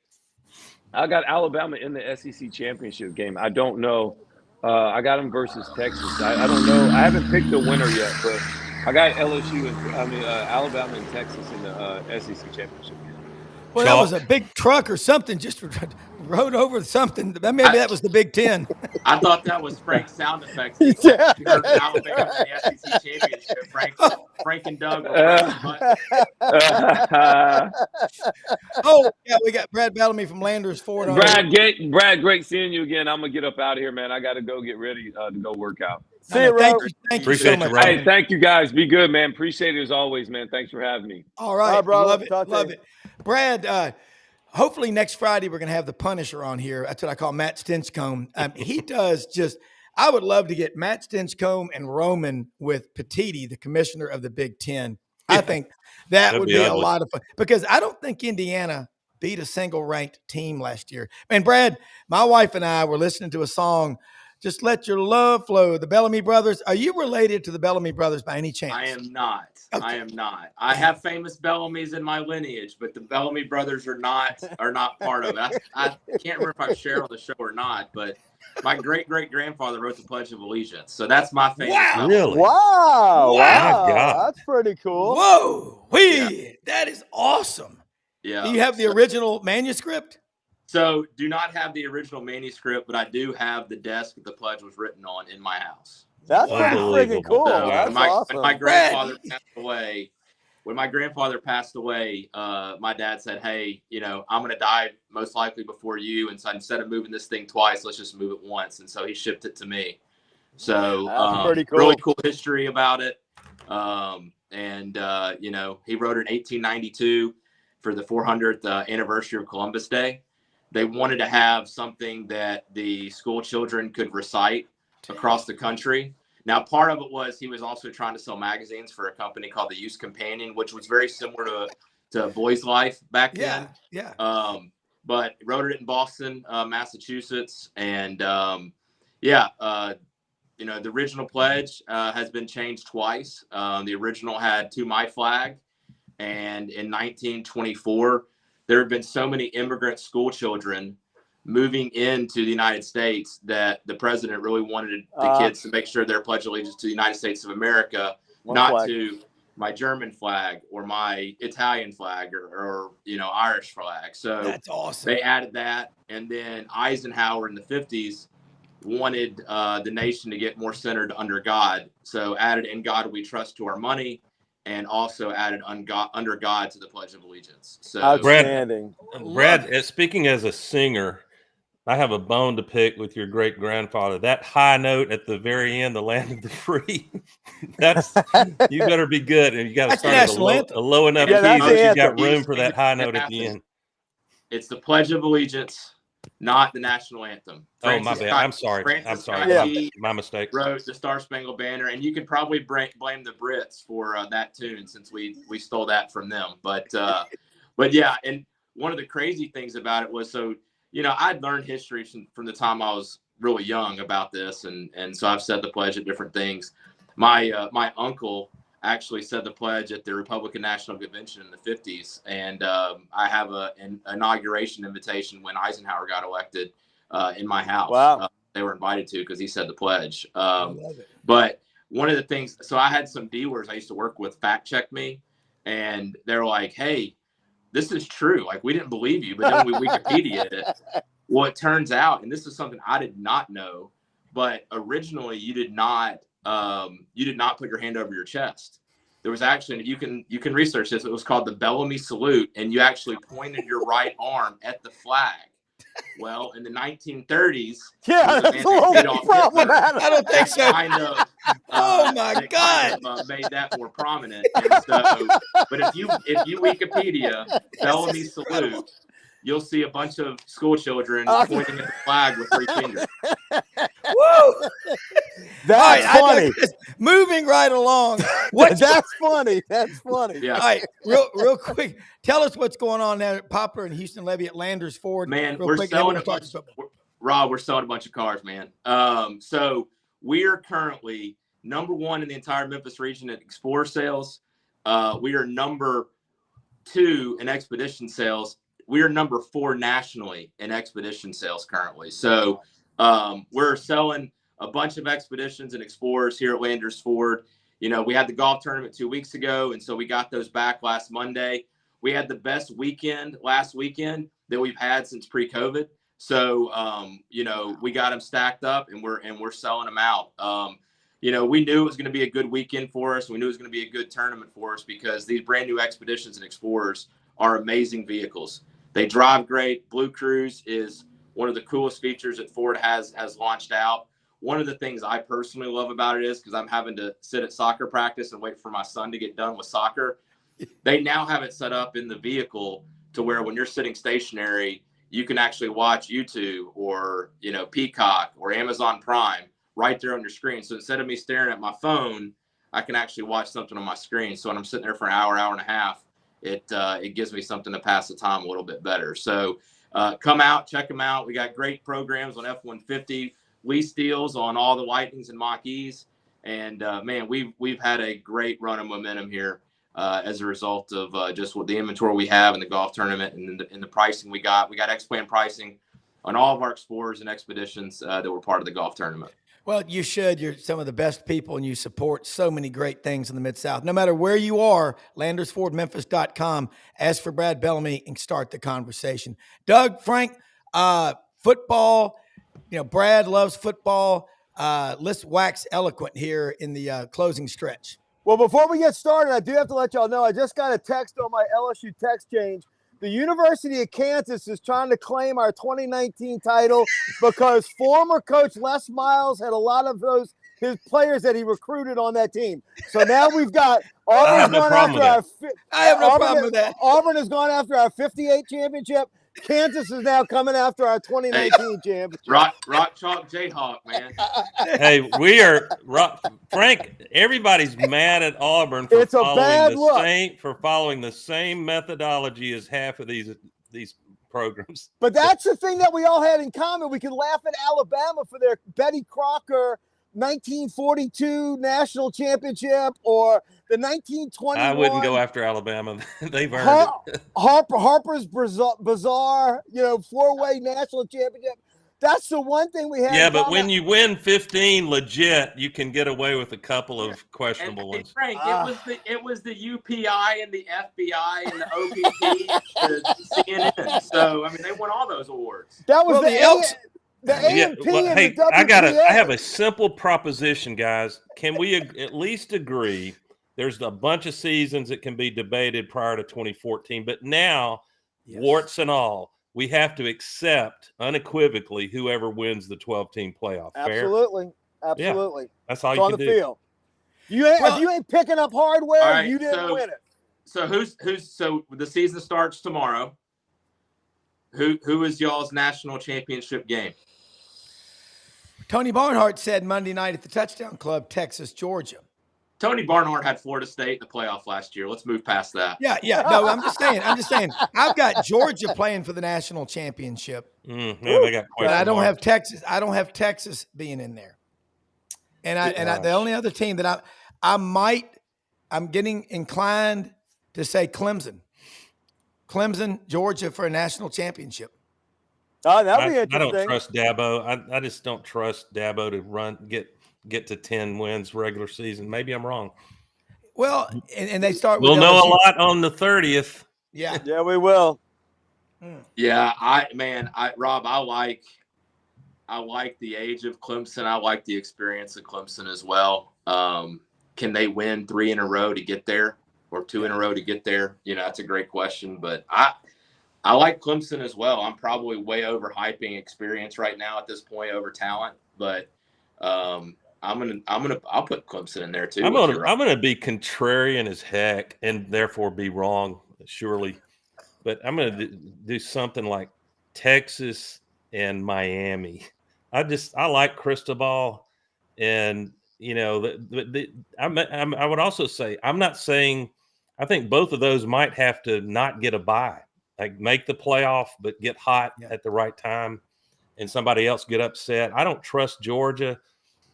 – I got Alabama in the SEC championship game. I don't know. I got them versus Texas. I don't know. I haven't picked the winner yet, but – I got Alabama and Texas in the SEC championship game. Well, that was a big truck or something just rode over something. Maybe that was the Big Ten. I thought that was Frank's sound effects. You heard Alabama in the SEC championship. Frank and Doug were Oh, yeah, we got Brad Bellamy from Landers Ford. Brad, great seeing you again. I'm gonna get up out of here, man. I got to go get ready to go work out. See you, Rob. Thank you so much. Hey, thank you guys. Be good, man. Appreciate it as always, man. Thanks for having me. All right, brother. Love it. Brad, hopefully next Friday we're going to have the Punisher on here. That's what I call Matt Stinchcomb. He does I would love to get Matt Stinchcomb and Roman with Petiti, the commissioner of the Big Ten. I think that would be a lot of fun because I don't think Indiana beat a single ranked team last year. And Brad, my wife and I were listening to a song, Just Let Your Love Flow, the Bellamy Brothers. Are you related to the Bellamy Brothers by any chance? I am not. Okay. I am not. I have famous Bellamys in my lineage, but the Bellamy brothers are not part of it. I can't remember if I've shared on the show or not, but my great-great-grandfather wrote the Pledge of Allegiance. So that's my famous. Wow. Really? Wow. God. That's pretty cool. Whoa. That is awesome. Yeah. Do you have the original manuscript? So do not have the original manuscript, but I do have the desk that the pledge was written on in my house. That's pretty freaking cool. So That's awesome. when my grandfather passed away, my dad said, "Hey, I'm going to die most likely before you, and so instead of moving this thing twice, let's just move it once." And so he shipped it to me. So pretty cool. Really cool history about it. He wrote it in 1892 for the 400th anniversary of Columbus Day. They wanted to have something that the school children could recite across the country. Now, part of it was he was also trying to sell magazines for a company called the Youth Companion, which was very similar to Boys Life back then. Yeah. But wrote it in Boston, Massachusetts. And, the original pledge has been changed twice. The original had "To My Flag." And in 1924, there have been so many immigrant school children moving into the United States that the president really wanted the kids to make sure they're pledge allegiance to the United States of America, not to my German flag or my Italian flag or Irish flag. So that's awesome. They added that. And then Eisenhower in the 50s wanted the nation to get more centered under God. So added "In God We Trust" to our money, and also added "Under God" to the Pledge of Allegiance. So outstanding. Brad, speaking as a singer, I have a bone to pick with your great grandfather. That high note at the very end, "The Land of the Free." You better be good, and you got to start at a low enough key that you got room for that high note at the end. It's the Pledge of Allegiance, not the national anthem. My bad. I'm sorry. My mistake. Wrote the Star Spangled Banner, and you can probably blame the Brits for that tune since we stole that from them. But yeah, and one of the crazy things about it was, I'd learned history from the time I was really young about this, and so I've said the pledge at different things. My uncle actually said the pledge at the Republican National Convention in the 50s, and I have an inauguration invitation when Eisenhower got elected in my house. Wow. They were invited to because he said the pledge. But one of the things, so I had some dealers I used to work with fact check me, and they're like, "Hey, this is true. Like, we didn't believe you, but then we Wikipedia'd it." Well, it turns out, and this is something I did not know, but originally you did not put your hand over your chest. There was actually, and you can research this, it was called the Bellamy salute, and you actually pointed your right arm at the flag. Well, in the 1930s, that's a little problematic. I don't think so. Oh my God! Made that more prominent. And so, but if you Wikipedia Bellamy salute, you'll see a bunch of school children pointing at the flag with 3 fingers. Woo! That's funny. Moving right along. That's funny. That's funny. Yeah. All right, real quick. Tell us what's going on there at Poplar and Houston Levy at Landers Ford. Man, we're selling a bunch of cars, man. So we're currently number 1 in the entire Memphis region at Explorer sales. We are number 2 in Expedition sales. We are number 4 nationally in Expedition sales currently. So we're selling a bunch of Expeditions and Explorers here at Landers Ford. We had the golf tournament 2 weeks ago, and so we got those back last Monday. we had the best weekend last weekend that we've had since pre-COVID. So, we got them stacked up and we're selling them out. We knew it was going to be a good weekend for us. We knew it was going to be a good tournament for us because these brand new Expeditions and Explorers are amazing vehicles. They drive great. Blue Cruise is one of the coolest features that Ford has launched out. One of the things I personally love about it is because I'm having to sit at soccer practice and wait for my son to get done with soccer. They now have it set up in the vehicle to where when you're sitting stationary, you can actually watch YouTube or, Peacock or Amazon Prime right there on your screen. So instead of me staring at my phone, I can actually watch something on my screen. So when I'm sitting there for an hour and a half, it gives me something to pass the time a little bit better. So come out, check them out. We got great programs on F-150, lease deals on all the Lightnings and Mach-E's. And, man, we've had a great run of momentum here as a result of just what the inventory we have in the golf tournament and the pricing we got. We got X-Plan pricing on all of our Explorers and Expeditions that were part of the golf tournament. Well, you should. You're some of the best people, and you support so many great things in the Mid-South. No matter where you are, LandersFordMemphis.com. Ask for Brad Bellamy and start the conversation. Doug, Frank, football, Brad loves football. Let's wax eloquent here in the closing stretch. Well, before we get started, I do have to let y'all know, I just got a text on my LSU text change. The University of Kansas is trying to claim our 2019 title because former coach Les Miles had a lot of his players that he recruited on that team. So now we've got Auburn's gone after our. I have no problem with that. Auburn has gone after our 58 championship. Kansas is now coming after our 2019 championship. Rock Chalk Jayhawk, man. Hey, Frank. Everybody's mad at Auburn for following the same methodology as half of these programs. But that's the thing that we all had in common. We can laugh at Alabama for their Betty Crocker 1942 national championship or the 1921. I wouldn't go after Alabama. They've earned it. Harper's bizarre, four-way national championship. That's the one thing we had. Yeah, but when you win 15 legit, you can get away with a couple of questionable ones. Frank, it was the UPI and the FBI and the OPP and the CNN. So they won all those awards. That was the Elks. The A&P and the WPA. I have a simple proposition, guys. Can we at least agree? There's a bunch of seasons that can be debated prior to 2014, but now, warts and all, we have to accept unequivocally whoever wins the 12-team playoff. Absolutely. Fair? Absolutely. Yeah, that's all it's you on can the do. field. If you ain't picking up hardware, right, you didn't win it. So so the season starts tomorrow. Who is y'all's national championship game? Tony Barnhart said Monday night at the Touchdown Club, Texas, Georgia. Tony Barnhart had Florida State in the playoff last year. Let's move past that. Yeah. No, I'm just saying. I've got Georgia playing for the national championship. Yeah, they got but I don't have Texas. I don't have Texas being in there. And the only other team that I'm getting inclined to say Clemson, Georgia for a national championship. Oh, that'd be interesting. I don't trust Dabo. I just don't trust Dabo to get to 10 wins regular season. Maybe I'm wrong. Well, and they start. We'll know a lot on the 30th. Yeah. Yeah, we will. Yeah, Rob, I like the age of Clemson. I like the experience of Clemson as well. Can they win 3 in a row to get there, or 2 in a row to get there? That's a great question. But I like Clemson as well. I'm probably way overhyping experience right now at this point over talent, but I'll put Clemson in there too. I'm gonna be contrarian as heck and therefore be wrong, surely. But I'm gonna do something like Texas and Miami. I like Cristobal, and I would also say I'm not saying I think both of those might have to not get a bye. Like make the playoff, but get hot at the right time, and somebody else get upset. I don't trust Georgia.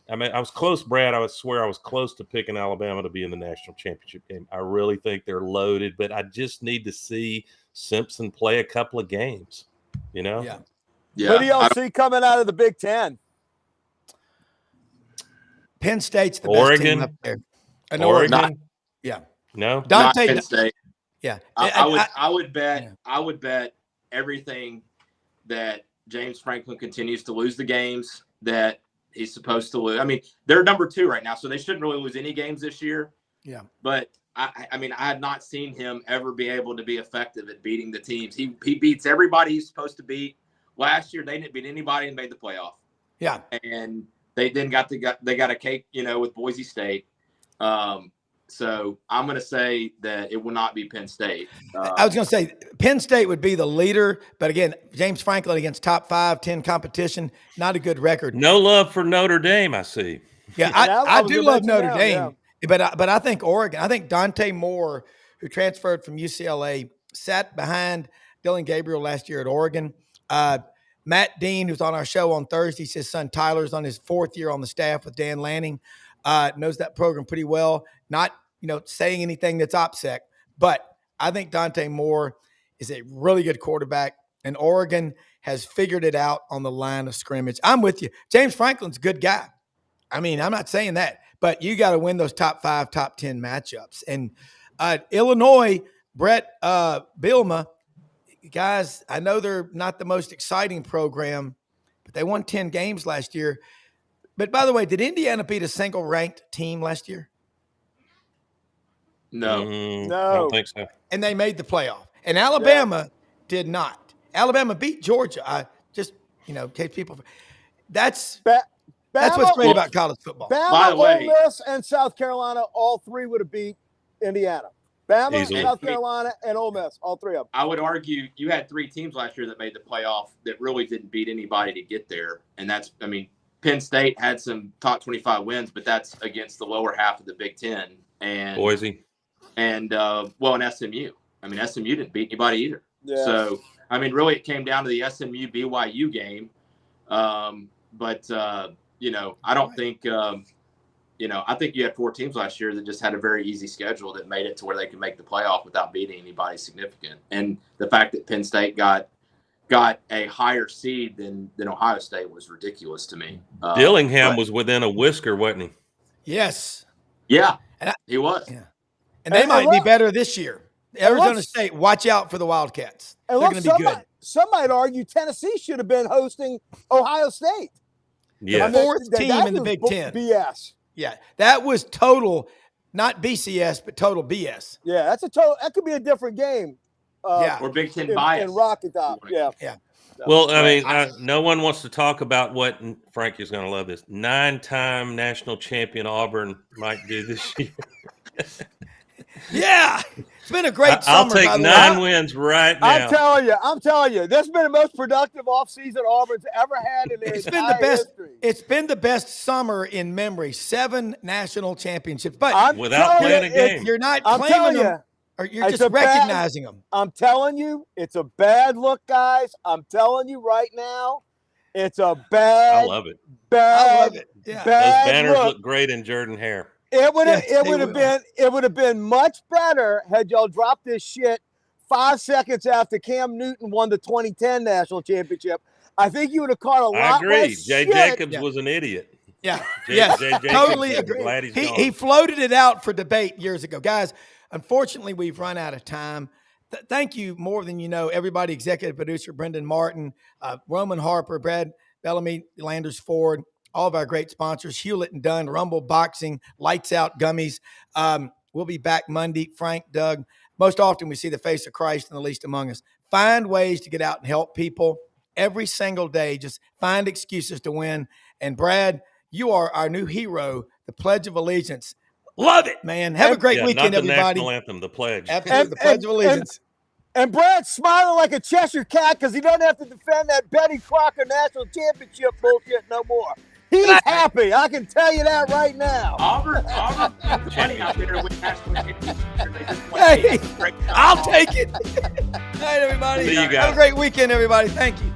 I was close, Brad. I swear I was close to picking Alabama to be in the national championship game. I really think they're loaded, but I just need to see Simpson play a couple of games. Yeah. Who do y'all see coming out of the Big Ten? Penn State's the Oregon. best team up there. Oregon. Yeah. No. Not Penn State. Yeah. I would bet everything that James Franklin continues to lose the games that he's supposed to lose. I mean, they're number 2 right now, so they shouldn't really lose any games this year. Yeah. But I mean, I have not seen him ever be able to be effective at beating the teams. He beats everybody he's supposed to beat. Last year, they didn't beat anybody and made the playoff. Yeah. And they then got a cake, with Boise State. So I'm going to say that it will not be Penn State. I was going to say Penn State would be the leader, but again, James Franklin against top 5, 10 competition, not a good record. No love for Notre Dame, I see. Yeah, I do love Notre Dame, but I think Oregon. I think Dante Moore, who transferred from UCLA, sat behind Dylan Gabriel last year at Oregon. Matt Dean, who's on our show on Thursday, his son Tyler's on his 4th year on the staff with Dan Lanning. Knows that program pretty well. Not, saying anything that's OPSEC, but I think Dante Moore is a really good quarterback, and Oregon has figured it out on the line of scrimmage. I'm with you. James Franklin's a good guy. I mean, I'm not saying that, but you got to win those top 5, top 10 matchups. And Illinois, Brett Bielema, guys, I know they're not the most exciting program, but they won 10 games last year. But by the way, did Indiana beat a single ranked team last year? No. I don't think so. And they made the playoff. And Alabama did not. Alabama beat Georgia. I just, in case people – that's what's great about college football. Bama, by the way, Ole Miss, and South Carolina, all 3 would have beat Indiana. Bama, Easily. South Carolina, and Ole Miss, all 3 of them. I would argue you had 3 teams last year that made the playoff that really didn't beat anybody to get there. And that's – Penn State had some top 25 wins, but that's against the lower half of the Big Ten. And Boise. And, and SMU. SMU didn't beat anybody either. Yeah. So, really it came down to the SMU-BYU game. But I don't think, I think you had 4 teams last year that just had a very easy schedule that made it to where they could make the playoff without beating anybody significant. And the fact that Penn State got a higher seed than Ohio State was ridiculous to me. Dillingham was within a whisker, wasn't he? Yes. Yeah, he was. Yeah. And they might be better this year. Arizona State, watch out for the Wildcats. They're going to be good. Some might argue Tennessee should have been hosting Ohio State. Yeah. The 4th team in the Big Ten. BS. Yeah, that was total, not BCS, but total BS. Yeah, that's a total. That could be a different game. Or Big Ten bias. In Rocky Top. Yeah. Well, no one wants to talk about what Frank is going to love this 9-time national champion Auburn might do this year. Yeah, it's been a great summer. I'll take 9 wins right now. I'm telling you, this has been the most productive offseason Auburn's ever had in their entire history. It's been the best summer in memory. 7 national championships, but without playing a game, you're not claiming them, or you're just recognizing them. I'm telling you, it's a bad look, guys. I'm telling you right now, it's a bad. I love it. Bad. I love it. Yeah. Bad those banners look. look great in Jordan hair. It would have been much better had y'all dropped this shit 5 seconds after Cam Newton won the 2010 national championship. I think you would have caught a lot. I agree. Less Jay shit. Jacobs was an idiot. Yeah, Jay totally Jacobs, agree. glad he's He floated it out for debate years ago, guys. Unfortunately, we've run out of time. Thank you more than you know, everybody. Executive producer Brenden Martin, Roman Harper, Brad Bellamy, Landers Ford. All of our great sponsors, Hewlett & Dunn, Rumble Boxing, Lights Out Gummies. We'll be back Monday. Frank, Doug. Most often we see the face of Christ in the least among us. Find ways to get out and help people every single day. Just find excuses to win. And Brad, you are our new hero, the Pledge of Allegiance. Love it, man. Have a great weekend, not the everybody. National anthem, the pledge. Absolutely, the Pledge of Allegiance. And Brad's smiling like a Cheshire cat because he doesn't have to defend that Betty Crocker national championship bullshit no more. He's happy. I can tell you that right now. Auburn, funny out there with national championship. Hey, I'll take it. All right, everybody. See you guys. Have a great weekend, everybody. Thank you.